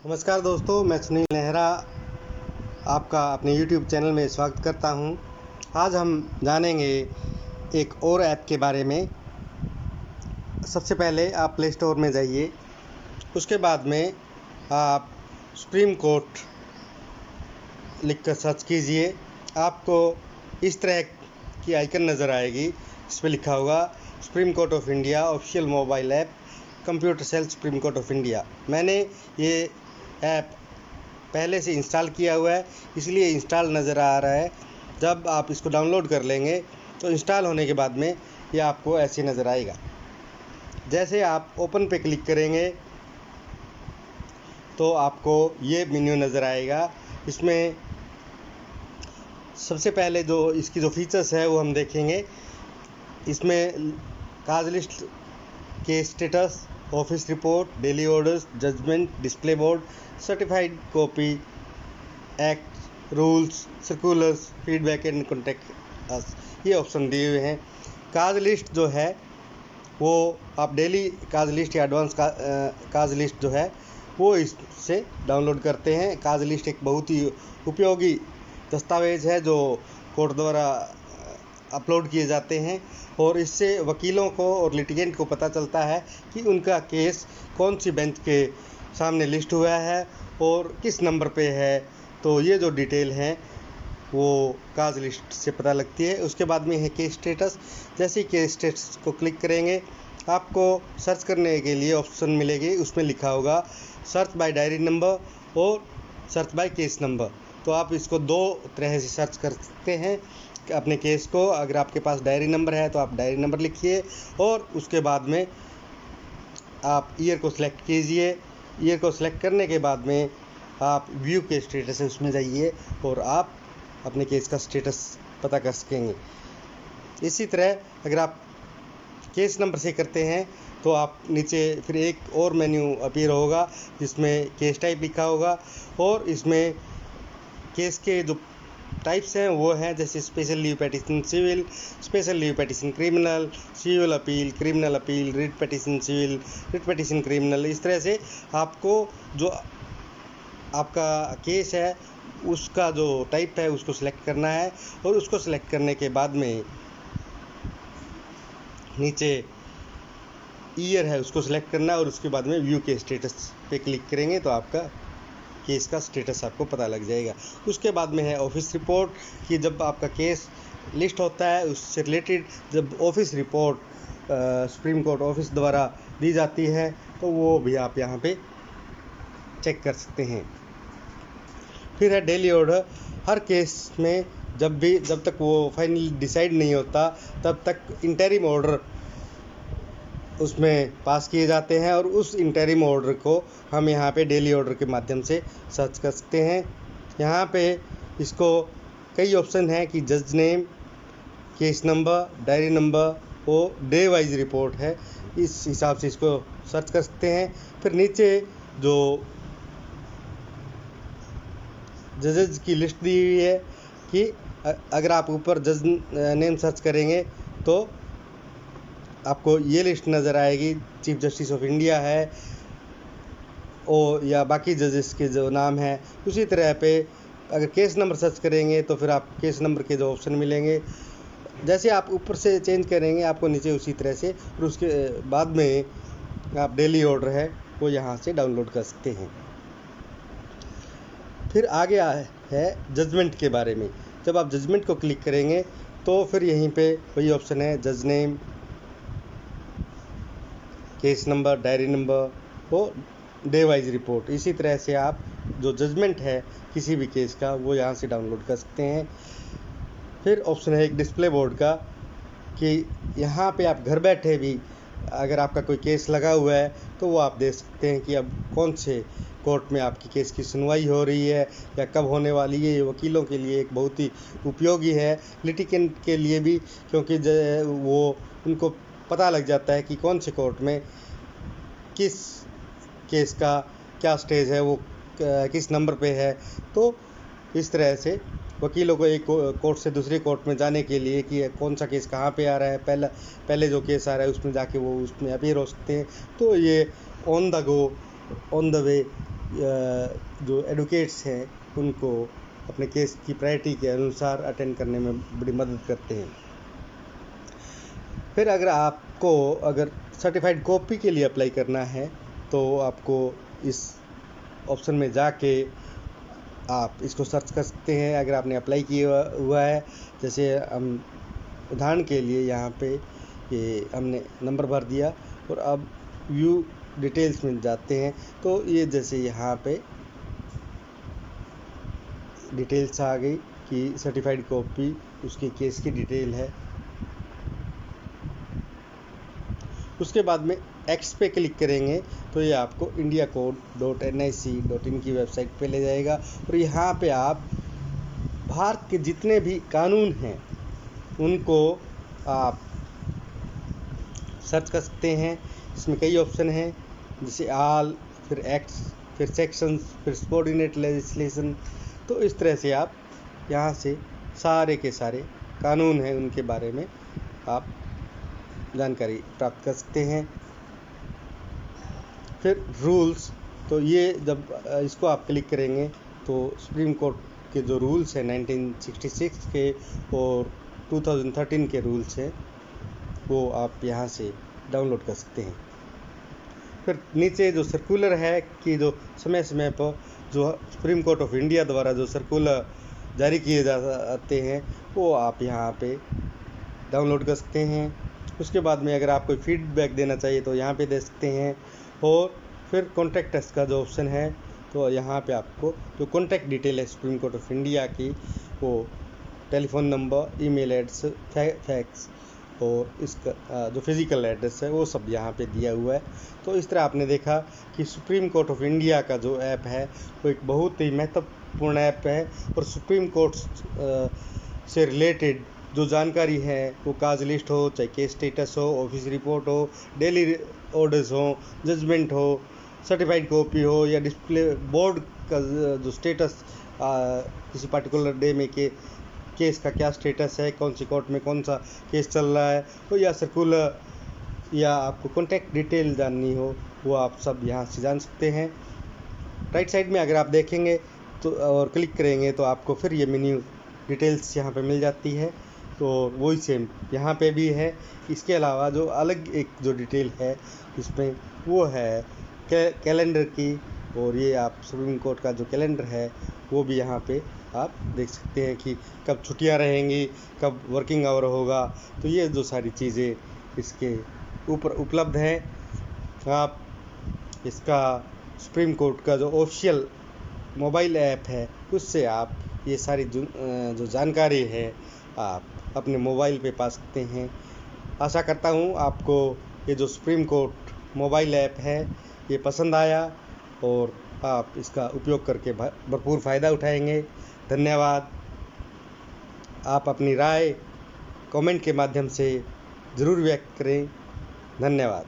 नमस्कार दोस्तों, मैं सुनील नेहरा आपका अपने YouTube चैनल में स्वागत करता हूं। आज हम जानेंगे एक और ऐप के बारे में। सबसे पहले आप प्ले स्टोर में जाइए, उसके बाद में आप सुप्रीम कोर्ट लिखकर सर्च कीजिए। आपको इस तरह की आइकन नज़र आएगी, इस पर लिखा होगा Supreme Court of India official mobile app computer cell Supreme Court of India. मैंने ये ऐप पहले से इंस्टॉल किया हुआ है, इसलिए इंस्टॉल नज़र आ रहा है। जब आप इसको डाउनलोड कर लेंगे तो इंस्टॉल होने के बाद में ये आपको ऐसे नज़र आएगा। जैसे आप ओपन पे क्लिक करेंगे तो आपको ये मेन्यू नज़र आएगा। इसमें सबसे पहले जो इसकी जो फीचर्स है वो हम देखेंगे। इसमें काज लिस्ट के status, office report, daily orders, judgment, display board, certified copy, act, rules, circulars, feedback and contact us, ये ऑप्शन दिए हुए हैं। काज लिस्ट जो है वो आप डेली काज लिस्ट या एडवांस काज लिस्ट जो है वो इससे डाउनलोड करते हैं। काज लिस्ट एक बहुत ही उपयोगी दस्तावेज़ है जो कोर्ट द्वारा अपलोड किए जाते हैं और इससे वकीलों को और लिटिगेंट को पता चलता है कि उनका केस कौन सी बेंच के सामने लिस्ट हुआ है और किस नंबर पे है। तो ये जो डिटेल है वो काज लिस्ट से पता लगती है। उसके बाद में है केस स्टेटस। जैसे ही केस स्टेटस को क्लिक करेंगे आपको सर्च करने के लिए ऑप्शन मिलेगी, उसमें लिखा होगा सर्च बाय डायरी नंबर और सर्च बाय केस नंबर। तो आप इसको दो तरह से सर्च कर सकते हैं अपने केस को। अगर आपके पास डायरी नंबर है तो आप डायरी नंबर लिखिए और उसके बाद में आप ईयर को सिलेक्ट कीजिए। ईयर को सिलेक्ट करने के बाद में आप व्यू के स्टेटस है उसमें जाइए और आप अपने केस का स्टेटस पता कर सकेंगे। इसी तरह अगर आप केस नंबर से करते हैं तो आप नीचे फिर एक और मेन्यू अपीयर होगा जिसमें केस टाइप लिखा होगा और इसमें केस के जो टाइप्स हैं वो हैं जैसे special leave petition civil, special leave petition criminal, civil appeal, criminal appeal, writ petition civil, writ petition criminal. इस तरह से आपको जो आपका केस है उसका जो टाइप है उसको सिलेक्ट करना है और उसको सिलेक्ट करने के बाद में नीचे ईयर है उसको सिलेक्ट करना है और उसके बाद में व्यू के स्टेटस पे क्लिक करेंगे तो आपका केस का स्टेटस आपको पता लग जाएगा। उसके बाद में है ऑफिस रिपोर्ट कि जब आपका केस लिस्ट होता है उससे रिलेटेड जब office report supreme court office द्वारा दी जाती है तो वो भी आप यहाँ पे चेक कर सकते हैं। फिर है डेली ऑर्डर। हर केस में जब तक वो फाइनली डिसाइड नहीं होता तब तक इंटरिम ऑर्डर उसमें पास किए जाते हैं और उस इंटरिम ऑर्डर को हम यहाँ पे डेली ऑर्डर के माध्यम से सर्च कर सकते हैं। यहाँ पे इसको कई ऑप्शन हैं कि जज name, case number, diary number और डे वाइज रिपोर्ट है, इस हिसाब से इसको सर्च कर सकते हैं। फिर नीचे जो जजेज की लिस्ट दी हुई है कि अगर आप ऊपर जज नेम सर्च करेंगे तो आपको ये लिस्ट नज़र आएगी। चीफ जस्टिस ऑफ इंडिया है और या बाकी जजेस के जो नाम है। उसी तरह पे अगर केस नंबर सर्च करेंगे तो फिर आप केस नंबर के जो ऑप्शन मिलेंगे जैसे आप ऊपर से चेंज करेंगे आपको नीचे उसी तरह से। और उसके बाद में आप डेली ऑर्डर है वो यहाँ से डाउनलोड कर सकते हैं। फिर आगे है जजमेंट के बारे में। जब आप जजमेंट को क्लिक करेंगे तो फिर यहीं पे वही ऑप्शन है जज name, case number, diary number और डे वाइज रिपोर्ट। इसी तरह से आप जो जजमेंट है किसी भी केस का वो यहाँ से डाउनलोड कर सकते हैं। फिर ऑप्शन है एक डिस्प्ले बोर्ड का कि यहाँ पे आप घर बैठे भी अगर आपका कोई केस लगा हुआ है तो वो आप देख सकते हैं कि अब कौन से कोर्ट में आपकी केस की सुनवाई हो रही है या कब होने वाली है। ये वकीलों के लिए एक बहुत ही उपयोगी है, लिटिगेंट के लिए भी, क्योंकि वो उनको पता लग जाता है कि कौन से कोर्ट में किस केस का क्या स्टेज है, वो किस नंबर पे है। तो इस तरह से वकीलों को एक कोर्ट से दूसरे कोर्ट में जाने के लिए कि कौन सा केस कहाँ पे आ रहा है, पहले जो केस आ रहा है उसमें जाके वो उसमें अपीयर हो सकते हैं। तो ये on the go, on the way जो एडवोकेट्स हैं उनको अपने केस की प्रायोरिटी के अनुसार अटेंड करने में बड़ी मदद करते हैं। फिर अगर सर्टिफाइड कॉपी के लिए अप्लाई करना है तो आपको इस ऑप्शन में जाके आप इसको सर्च कर सकते हैं। अगर आपने अप्लाई किया हुआ है, जैसे हम उदाहरण के लिए यहाँ पे ये हमने नंबर भर दिया और अब व्यू डिटेल्स में जाते हैं तो ये जैसे यहाँ पे डिटेल्स आ गई कि सर्टिफाइड कॉपी उसके केस की डिटेल है। उसके बाद में एक्स पे क्लिक करेंगे तो ये आपको india.code.nic.in की वेबसाइट पे ले जाएगा और यहाँ पे आप भारत के जितने भी कानून हैं उनको आप सर्च कर सकते हैं। इसमें कई ऑप्शन हैं, जैसे आल, फिर एक्ट्स, फिर सेक्शंस, फिर सबऑर्डिनेट लेजिस्लेशन। तो इस तरह से आप यहाँ से सारे के सारे कानून हैं उनके बारे में आप जानकारी प्राप्त कर सकते हैं। फिर रूल्स, तो ये जब इसको आप क्लिक करेंगे तो सुप्रीम कोर्ट के जो रूल्स हैं 1966 के और 2013 के रूल्स हैं वो आप यहाँ से डाउनलोड कर सकते हैं। फिर नीचे जो सर्कुलर है कि जो समय समय पर जो सुप्रीम कोर्ट ऑफ इंडिया द्वारा जो सर्कुलर जारी किए जाते हैं वो आप यहाँ पे डाउनलोड कर सकते हैं। उसके बाद में अगर आप कोई फीडबैक देना चाहिए तो यहाँ पे दे सकते हैं। और फिर कॉन्टैक्ट अस का जो ऑप्शन है तो यहाँ पे आपको जो कॉन्टैक्ट डिटेल है सुप्रीम कोर्ट ऑफ इंडिया की, वो telephone number, email address, fax और इसका जो फिज़िकल एड्रेस है वो सब यहाँ पे दिया हुआ है। तो इस तरह आपने देखा कि सुप्रीम कोर्ट ऑफ इंडिया का जो ऐप है वो एक बहुत ही महत्वपूर्ण ऐप है और सुप्रीम कोर्ट से रिलेटेड जो जानकारी है वो काज लिस्ट हो, चाहे केस स्टेटस हो, ऑफिस रिपोर्ट हो, डेली ऑर्डर्स हो, जजमेंट हो, सर्टिफाइड कॉपी हो या डिस्प्ले बोर्ड का जो स्टेटस किसी पर्टिकुलर डे में केस का क्या स्टेटस है, कौन सी कोर्ट में कौन सा केस चल रहा है, तो या सर्कुलर या आपको कॉन्टैक्ट डिटेल जाननी हो वो आप सब यहाँ से जान सकते हैं। राइट साइड में अगर आप देखेंगे तो और क्लिक करेंगे तो आपको फिर ये मेन्यू डिटेल्स यहाँ पे मिल जाती है। तो वही सेम यहाँ पे भी है। इसके अलावा जो अलग एक जो डिटेल है इसमें वो है कैलेंडर की, और ये आप सुप्रीम कोर्ट का जो कैलेंडर है वो भी यहाँ पे आप देख सकते हैं कि कब छुट्टियाँ रहेंगी, कब वर्किंग आवर होगा। तो ये जो सारी चीज़ें इसके ऊपर उपलब्ध हैं। आप इसका सुप्रीम कोर्ट का जो ऑफिशियल मोबाइल ऐप है उससे आप ये सारी जो जानकारी है आप अपने मोबाइल पे पा सकते हैं। आशा करता हूँ आपको ये जो सुप्रीम कोर्ट मोबाइल ऐप है ये पसंद आया और आप इसका उपयोग करके भरपूर फ़ायदा उठाएंगे। धन्यवाद। आप अपनी राय कमेंट के माध्यम से ज़रूर व्यक्त करें। धन्यवाद।